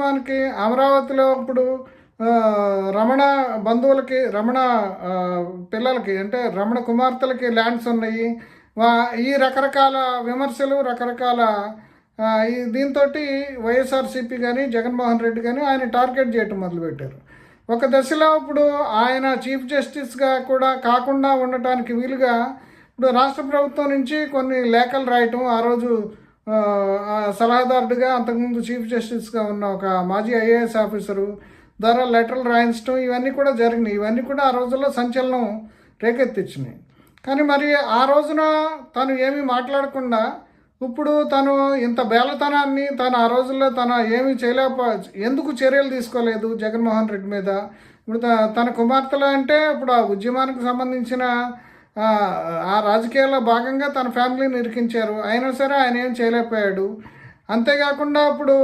ఉద్యమానికి అమరావతిలో ఇప్పుడు రమణ బంధువులకి, రమణ పిల్లలకి అంటే రమణ కుమార్తెలకి ల్యాండ్స్ ఉన్నాయి. ఈ రకరకాల విమర్శలు, రకరకాల ఈ దీంతో వైఎస్ఆర్సీపీ కానీ, జగన్మోహన్ రెడ్డి కానీ ఆయన టార్గెట్ చేయటం మొదలుపెట్టారు. ఒక దశలో ఇప్పుడు ఆయన చీఫ్ జస్టిస్గా కూడా కాకుండా ఉండటానికి వీలుగా ఇప్పుడు రాష్ట్ర ప్రభుత్వం నుంచి కొన్ని లేఖలు రాయటం, ఆ రోజు సలహాదారుడిగా అంతకుముందు చీఫ్ జస్టిస్గా ఉన్న ఒక మాజీ ఐఏఎస్ ఆఫీసరు ద్వారా లెటర్లు రాయించడం, ఇవన్నీ కూడా జరిగినాయి. ఇవన్నీ కూడా ఆ రోజుల్లో సంచలనం రేకెత్తించినాయి. కానీ మరి ఆ రోజున తను ఏమీ మాట్లాడకుండా ఇప్పుడు తను ఇంత బేలతనాన్ని తను ఆ రోజుల్లో తను ఏమీ ఎందుకు చర్యలు తీసుకోలేదు జగన్మోహన్ రెడ్డి మీద? ఇప్పుడు తన కుమార్తెలు అంటే ఇప్పుడు ఆ ఉద్యమానికి సంబంధించిన ఆ రాజకీయాల్లో భాగంగా తన ఫ్యామిలీని ఇరికించారు. అయినా సరే ఆయన ఏం చేయలేకపోయాడు. అంతేకాకుండా ఇప్పుడు